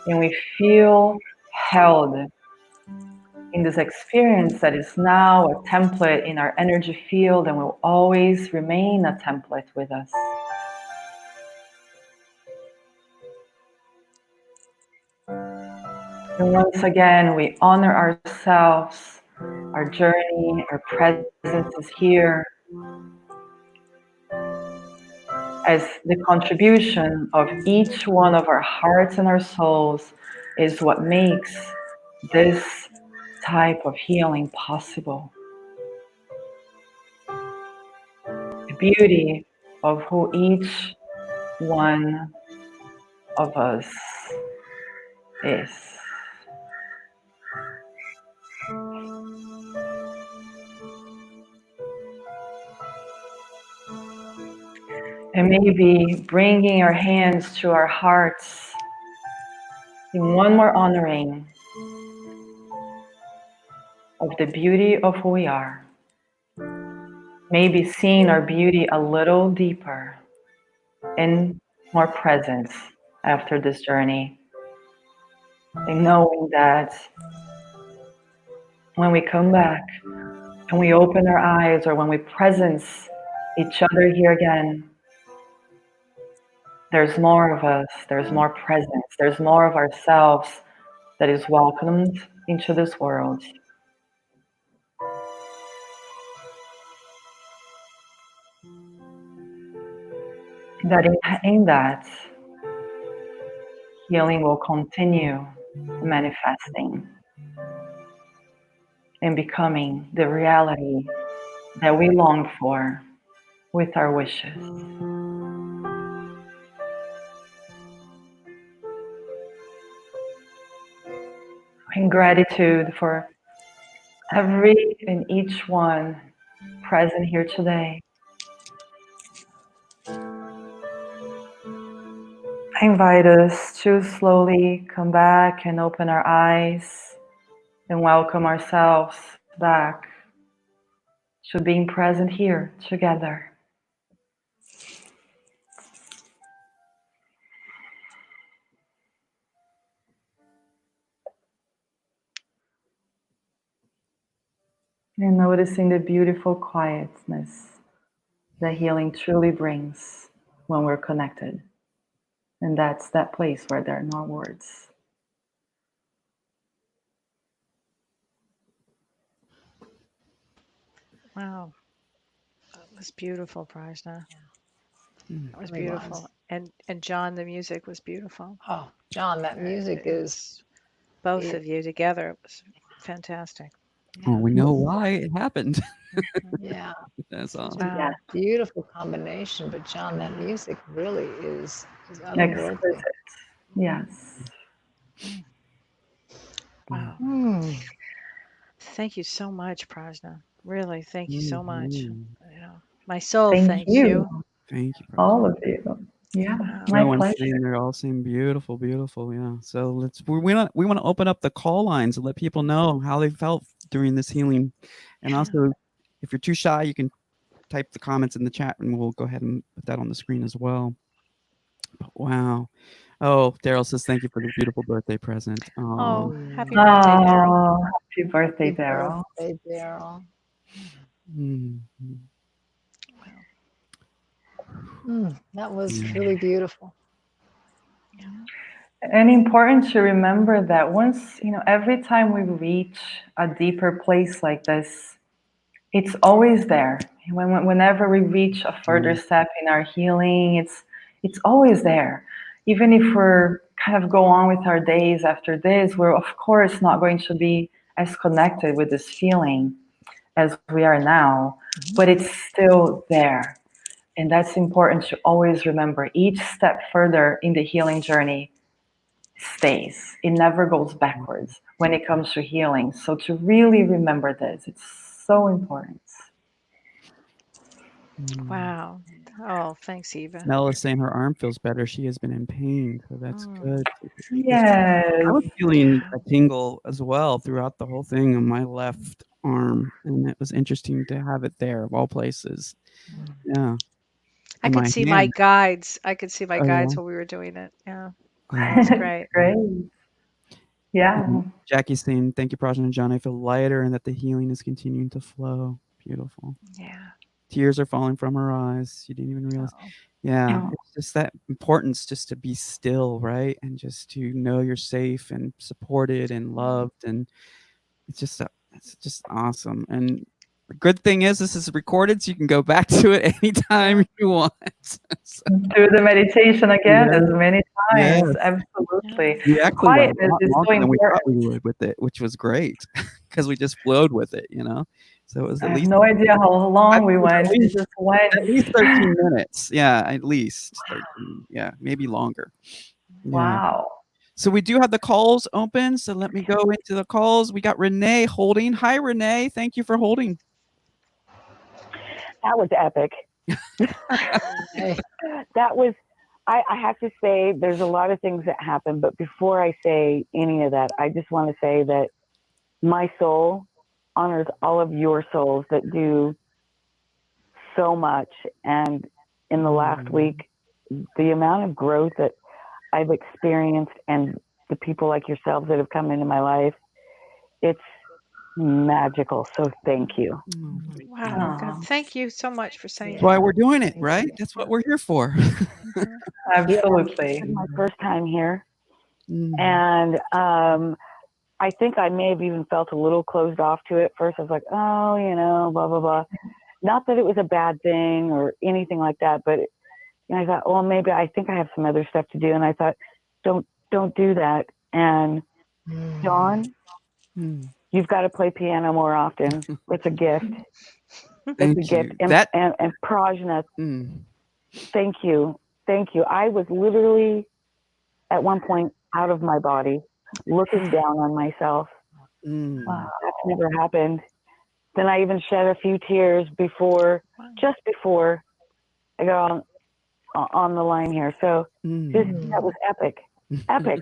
And we feel held in this experience that is now a template in our energy field and will always remain a template with us. And once again, we honor ourselves, our journey, our presence is here as the contribution of each one of our hearts and our souls is what makes this type of healing possible. The beauty of who each one of us is. And maybe bringing our hands to our hearts in one more honoring of the beauty of who we are. Maybe seeing our beauty a little deeper and more presence after this journey. And knowing that when we come back and we open our eyes or when we presence each other here again, there's more of us, there's more presence, there's more of ourselves that is welcomed into this world. That in that, healing will continue manifesting and becoming the reality that we long for with our wishes. In gratitude for every and each one present here today. I invite us to slowly come back and open our eyes and welcome ourselves back to being present here together. And noticing the beautiful quietness that healing truly brings when we're connected. And that's that place where there are no words. Wow. That was beautiful, Prajna. That was Really was. beautiful. And John, the music was beautiful. Oh, John, that music is Both of you together. It was fantastic. Oh, we know why it happened. yeah, That's awesome. such a Wow. beautiful combination. But John, that music really is otherworldly. Exquisite. Yes. Wow. Thank you so much, Prajna. Really, thank you so much. Mhm. You know, my soul Thank thanks you. you. Thank you. All of you. Yeah, Wow. my Everyone's pleasure. saying they're all saying beautiful, beautiful. Yeah. So we want to open up the call lines and let people know how they felt during this healing, and also if you're too shy, you can type the comments in the chat, and we'll go ahead and put that on the screen as well. But wow. Oh, Daryl says thank you for the beautiful birthday present. Oh, happy birthday, Daryl. Oh, happy birthday, Happy Daryl. birthday, Daryl. That was really beautiful. And important to remember that once, every time we reach a deeper place like this, it's always there. Whenever we reach a further step in our healing, it's always there. Even if we're kind of go on with our days after this, we're of course not going to be as connected with this feeling as we are now, but it's still there. And that's important to always remember. Each step further in the healing journey stays. It never goes backwards when it comes to healing. So to really remember this, it's so important. Wow. Oh, thanks, Eva. Mel is saying her arm feels better. She has been in pain, so that's good. I Yes. was feeling a tingle as well throughout the whole thing on my left arm, and it was interesting to have it there of all places. Yeah. I In could my see my hand. guides. I could see my Oh, guides yeah. while we were doing it. Yeah. Yeah. That's great. Great. Yeah. And Jackie's saying, thank you, Prajna and John. I feel lighter and that the healing is continuing to flow. Beautiful. Yeah. Tears are falling from her eyes. You didn't even realize. Oh. Yeah. Oh. It's just that importance just to be still, right? And just to know you're safe and supported and loved. And it's just awesome. And the good thing is this is recorded, so you can go back to it anytime you want. So, Do the meditation again yeah. as many Yes. times. Absolutely. We actually went a Quietness lot is so longer than we thought we important. would with it, which was great because we just flowed with it, you know? So it was I at have least no idea how I long think we it was went. We just went. at least 13 minutes. Yeah, at least 13. Yeah, maybe longer. Yeah. Wow. So we do have the calls open. So let me go into the calls. We got Renee holding. Hi, Renee. Thank you for holding. That was epic. Hey. That was, I have to say, there's a lot of things that happen, but before I say any of that, I just want to say that my soul honors all of your souls that do so much. And in the last week, the amount of growth that I've experienced and the people like yourselves that have come into my life, it's magical. So thank you. Wow. God, Oh, thank you so much for saying That's why that. we're doing it, thank right? you. That's what we're here for. Absolutely. This is my first time here. Mm. And I think I may have even felt a little closed off to it. First, I was like, oh, blah, blah, blah. Not that it was a bad thing or anything like that, but I thought, well, maybe I think I have some other stuff to do. And I thought, don't do that. And John, Mm. you've got to play piano more often. It's a gift. Thank It's a gift. you. And Prajna, Mm. thank you. Thank you. I was literally at one point out of my body, looking down on myself. Mm. Wow, that's never happened. Then I even shed a few tears just before I got on the line here. So that was epic. Epic.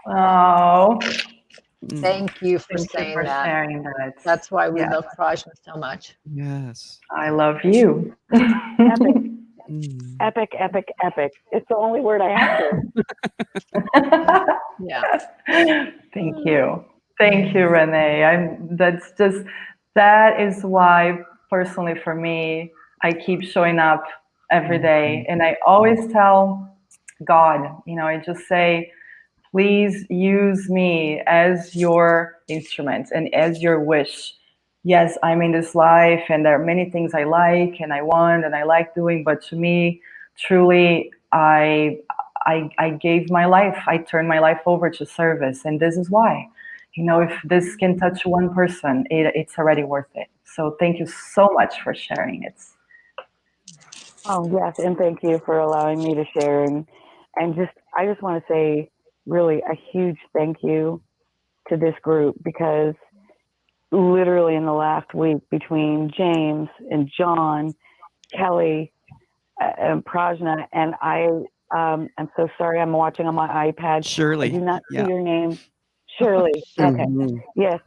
Oh, Thank you for thank you saying for that. sharing that. That's why we Yeah, love Prajna so much. Yes. I love you. Epic. Mm. Epic, epic, epic. It's the only word I have. Yeah. Thank you. Thank you, Renee. That is why personally for me, I keep showing up every day. And I always tell God, I just say, please use me as your instrument and as your wish. Yes, I'm in this life and there are many things I like and I want and I like doing, but to me, truly, I gave my life, I turned my life over to service. And this is why, if this can touch one person, it's already worth it. So thank you so much for sharing it. Oh, yes. And thank you for allowing me to share. And I just want to say really a huge thank you to this group, because literally in the last week between James and John, Kelly, and Prajna, and I'm so sorry, I'm watching on my iPad. Shirley. I do not see Yeah. your name. Shirley. Okay. Mhm. Yes.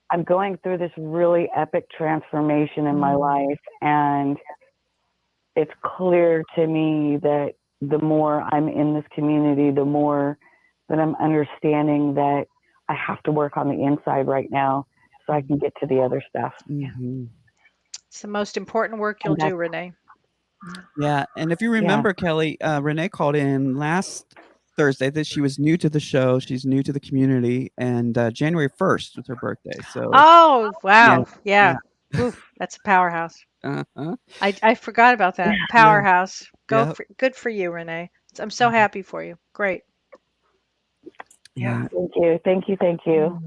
I'm going through this really epic transformation in my life, and it's clear to me that the more I'm in this community, the more that I'm understanding that I have to work on the inside right now so I can get to the other stuff. Mhm. It's the most important work you'll do, Renee. Yeah, and if you remember, Kelly, Renee called in last Thursday that she was new to the show. She's new to the community, and January 1st was her birthday. So Oh, yeah, wow. yeah. Yeah. Oof, that's a powerhouse. Uh-huh. I forgot about that. Yeah, Powerhouse. yeah, Good for you, Renee. I'm so happy for you. Great. yeah. Thank you. Thank you. Thank you.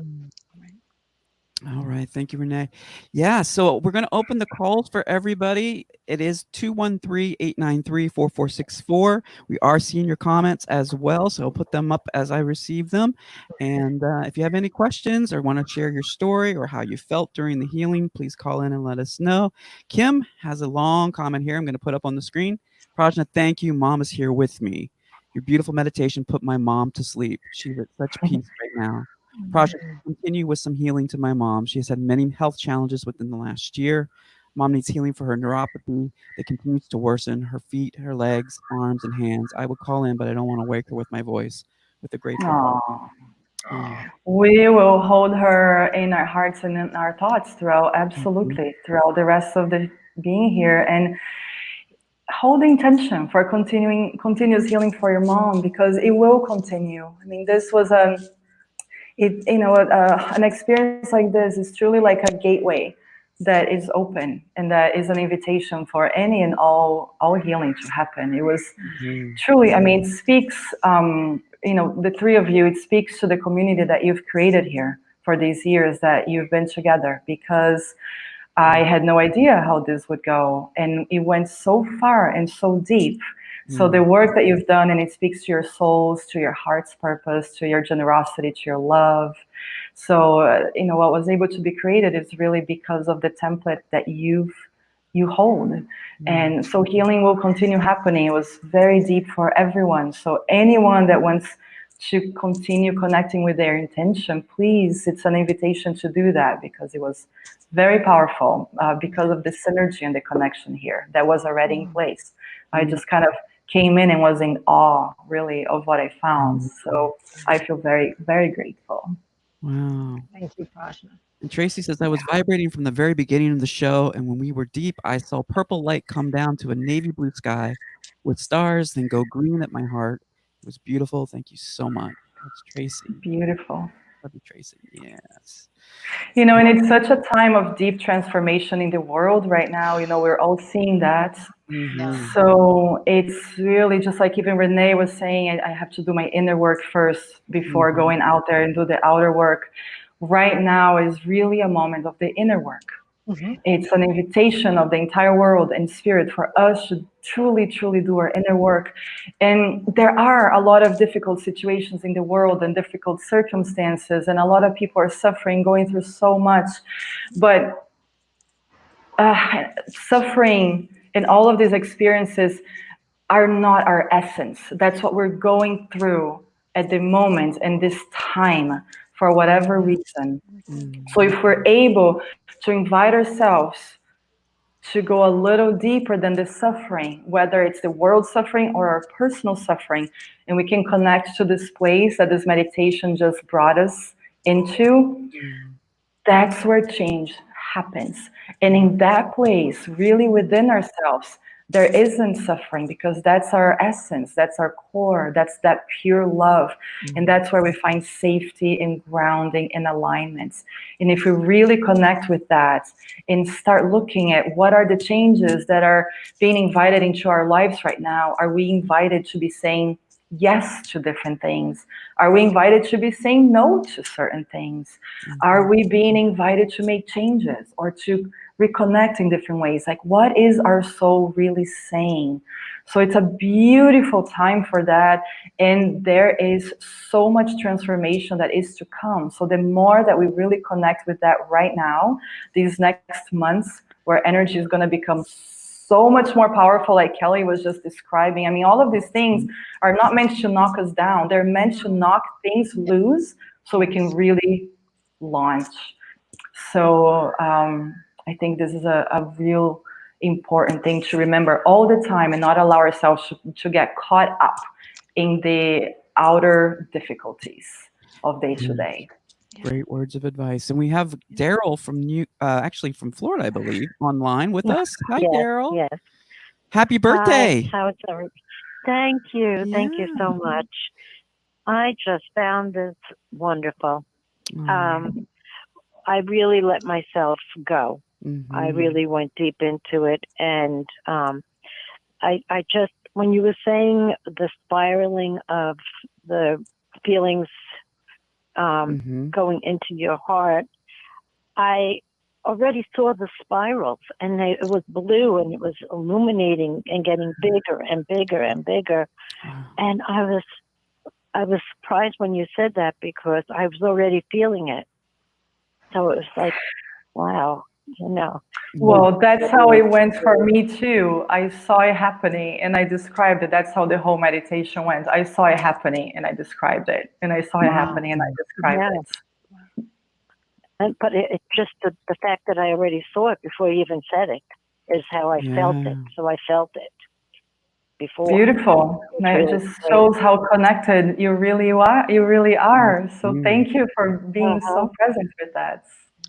All right. Thank you, Renee. Yeah. So we're going to open the calls for everybody. It is 213-893-4464. We are seeing your comments as well. So I'll put them up as I receive them. And if you have any questions or want to share your story or how you felt during the healing, please call in and let us know. Kim has a long comment here I'm going to put up on the screen. Prajna, thank you. Mom is here with me. Your beautiful meditation put my mom to sleep. She's at such peace right now. Project continue with some healing to my mom. She has had many health challenges within the last year. Mom needs healing for her neuropathy that continues to worsen her feet, her legs, arms, and hands. I would call in, but I don't want to wake her with my voice. With a grateful heart. Aw. Mm. We will hold her in our hearts and in our thoughts throughout, absolutely, throughout the rest of the being here, and hold the intention for continuous healing for your mom, because it will continue. I mean, this was an experience like this is truly like a gateway that is open, and that is an invitation for any and all healing to happen. It was truly, I mean, it speaks, the three of you, it speaks to the community that you've created here for these years that you've been together, because I had no idea how this would go, and it went so far and so deep. So the work that you've done, and it speaks to your souls, to your heart's purpose, to your generosity, to your love. So what was able to be created is really because of the template that you hold. And so healing will continue happening. It was very deep for everyone. So anyone that wants to continue connecting with their intention, please, it's an invitation to do that, because it was very powerful, because of the synergy and the connection here that was already in place. I just kind of came in and was in awe, really, of what I found. So I feel very, very grateful. Wow. Thank you, Prajna. And Tracy says, I was vibrating from the very beginning of the show, and when we were deep, I saw purple light come down to a navy blue sky with stars, then go green at my heart. It was beautiful. Thank you so much. That's Tracy. Beautiful. Love you, Tracy. Yes. And it's such a time of deep transformation in the world right now. We're all seeing that. So it's really just like even Renee was saying, I have to do my inner work first before going out there and do the outer work. Right now is really a moment of the inner work. It's an invitation of the entire world and spirit for us to truly, truly do our inner work. And there are a lot of difficult situations in the world and difficult circumstances, and a lot of people are suffering, going through so much. But suffering and all of these experiences are not our essence. That's what we're going through at the moment and this time for whatever reason. So if we're able to invite ourselves to go a little deeper than the suffering, whether it's the world suffering or our personal suffering, and we can connect to this place that this meditation just brought us into, that's where change happens. And in that place, really within ourselves, there isn't suffering, because that's our essence, that's our core, that's that pure love. And that's where we find safety and grounding and alignment. And if we really connect with that and start looking at what are the changes that are being invited into our lives right now, are we invited to be saying yes to different things? Are we invited to be saying no to certain things? Are we being invited to make changes or to reconnect in different ways? Like, what is our soul really saying? So it's a beautiful time for that. And there is so much transformation that is to come. So the more that we really connect with that right now, these next months, where energy is going to become so much more powerful, like Kelly was just describing. I mean, all of these things are not meant to knock us down. They're meant to knock things loose so we can really launch. So I think this is a real important thing to remember all the time, and not allow ourselves to get caught up in the outer difficulties of day to day. Great words of advice. And we have Daryl from actually from Florida, I believe, online with us. Hi, Yes, Daryl. yes. Happy birthday. Hi, how's everything? Thank you. Thank you so much. I just found this wonderful. I really let myself go. I really went deep into it. And I just, when you were saying the spiraling of the feelings going into your heart, I already saw the spirals, and it was blue, and it was illuminating and getting bigger and bigger and bigger. And I was surprised when you said that, because I was already feeling it. So it was like, wow, you know. Well, that's how it went for me too. I saw it happening and I described it. That's how the whole meditation went. I saw it happening and I described it. And I saw it happening and I described it. But it's just the fact that I already saw it before you even said it is how I felt it. So I felt it before. Beautiful. It just shows how connected you really are. You really are. So thank you for being so present with that.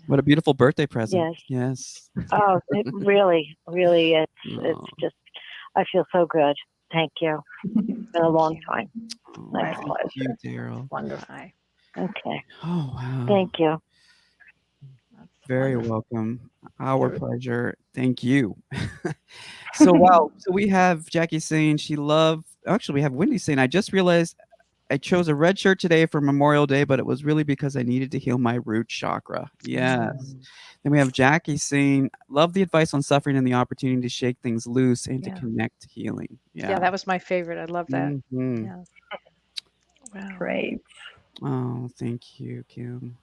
What a beautiful birthday present. Yes. Oh, it really, really, it's just, I feel so good. Thank you. It's been a long time. My pleasure. Thank you, Daryl. Wonderful. Okay. Oh, wow. Thank you. Very welcome. Our pleasure. Thank you. So, wow. So we have Jackie saying actually, we have Wendy saying, I just realized I chose a red shirt today for Memorial Day, but it was really because I needed to heal my root chakra. Yes. Then we have Jackie saying, love the advice on suffering and the opportunity to shake things loose and to connect to healing. Yeah, that was my favorite. I love that. Yeah. Wow. Great. Oh, thank you, Kim.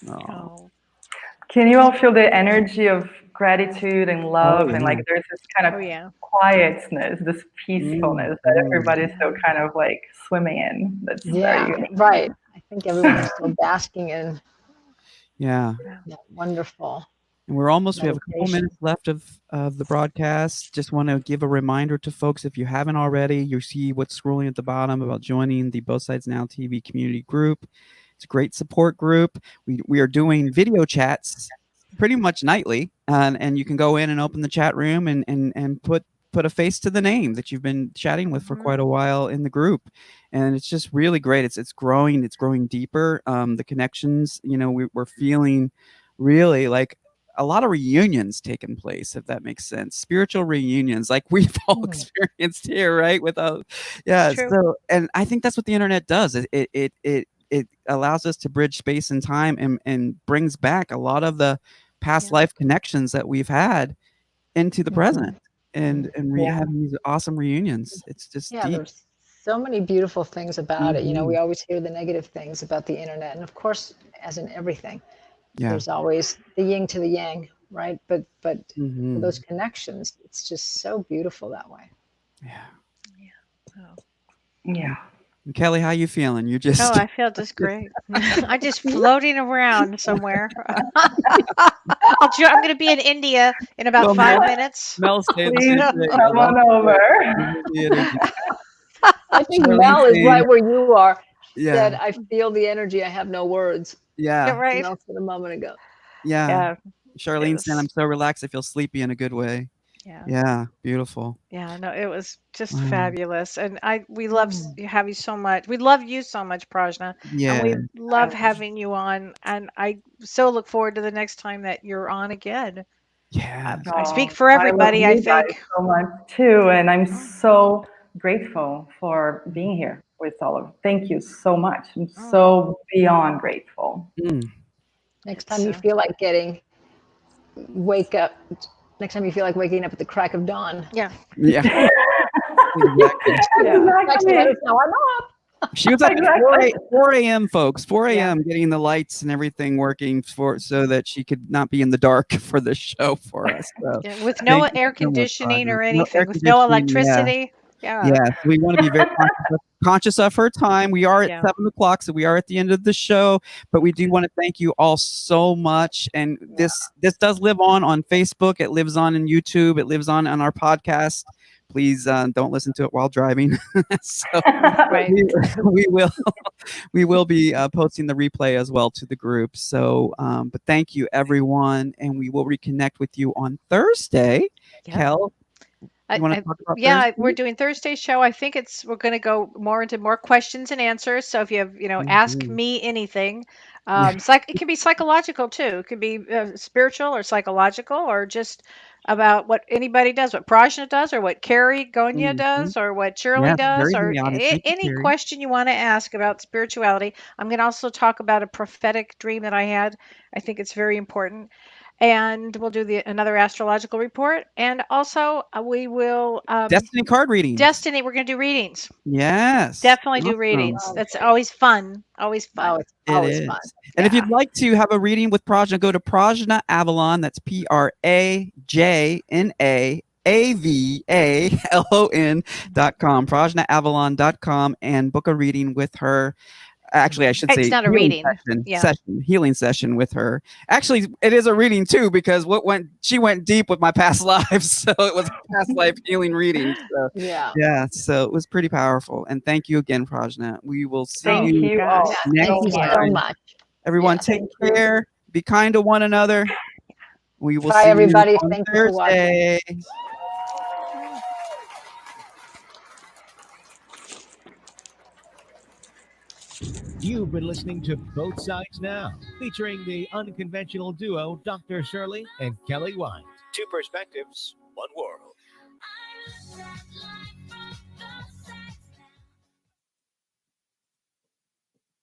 Oh. Can you all feel the energy of gratitude and love? And like there's this kind of quietness, this peacefulness that everybody's so kind of like swimming in. That's very unique. Right. I think everyone is still basking in. Yeah. Wonderful. And we have a couple minutes left of the broadcast. Just want to give a reminder to folks, if you haven't already, you see what's scrolling at the bottom about joining the Both Sides Now TV community group. It's a great support group. We are doing video chats pretty much nightly, and you can go in and open the chat room and put a face to the name that you've been chatting with for quite a while in the group. And it's just really great. It's growing deeper. The connections, we're feeling really like a lot of reunions taking place, if that makes sense. Spiritual reunions, like we've all experienced here, right? So, and I think that's what the internet does. It allows us to bridge space and time and brings back a lot of the past life connections that we've had into the present and having these awesome reunions. It's just deep. There's so many beautiful things about it. We always hear the negative things about the internet. And of course, as in everything, there's always the yin to the yang, right? But for those connections, it's just so beautiful that way. Yeah. Kelly, how you feeling? You just I feel just great. I'm just floating around somewhere. I'm going to be in India in about 5 minutes. Mel, please come on over. I think Mel is right where you are. Said, I feel the energy. I have no words. Yeah. Right. Mel said a moment ago. Yeah. Charlene said, I'm so relaxed. I feel sleepy in a good way. Yeah, beautiful. Yeah, no, it was just fabulous, and we love have you so much. We love you so much, Prajna. Yeah, and we love having you on, and I so look forward to the next time that you're on again. Yeah, I speak for everybody. I think so much too, and I'm so grateful for being here with all of you. Thank you so much. I'm so beyond grateful. Next time you feel like Next time you feel like waking up at the crack of dawn. Yeah. Exactly. Let us know I'm up. She was up at 4 a.m., folks. 4 a.m. getting the lights and everything working so that she could not be in the dark for the show for us. So, with no air conditioning or anything, with no electricity. Yeah, we want to be very conscious of her time. We are at 7 o'clock, so we are at the end of the show. But we do want to thank you all so much. And this does live on Facebook. It lives on YouTube. It lives on our podcast. Please don't listen to it while driving. So we will be posting the replay as well to the group. So, but thank you everyone, and we will reconnect with you on Thursday. Kel. You want to talk about yeah, Thursday? we're doing Thursday's show. I think we're going to go more into more questions and answers. So if you have, ask Mhm. me anything, Yeah. it can be psychological too. It could be spiritual or psychological or just about what anybody does, what Prajna does, or what Carrie Gonya Mhm. does, or what Shirley Yes, does, Carrie's in or the audience. Thank you, any Carrie. question you want to ask about spirituality. I'm going to also talk about a prophetic dream that I had. I think it's very important. And we'll do another astrological report. And also, we will Destiny card readings. Destiny. We're going to do readings. Yes. Definitely do Awesome. readings. That's always fun. Always Oh, fun. it's It always is. fun. And if Yeah. you'd like to have a reading with Prajna, go to Prajna Avalon. That's PRAJNAAVALON.com, PrajnaAvalon.com, and book a reading with her. Actually, I should It's say not a healing reading. Yeah. healing session with her. Actually, it is a reading too, because she went deep with my past lives, so it was a past life healing reading. So Yeah. yeah, so it was pretty powerful. And thank you again, Prajna. We will see Thank you you gosh. all Yeah. next Thank you so so much. much. Everyone, Yeah. take Thank you. care. Be kind to one another. We will Bye, see everybody. you on Thank you for watching. Thursday. You've been listening to Both Sides Now, featuring the unconventional duo Dr. Shirley and Kelly White. Two perspectives, one world.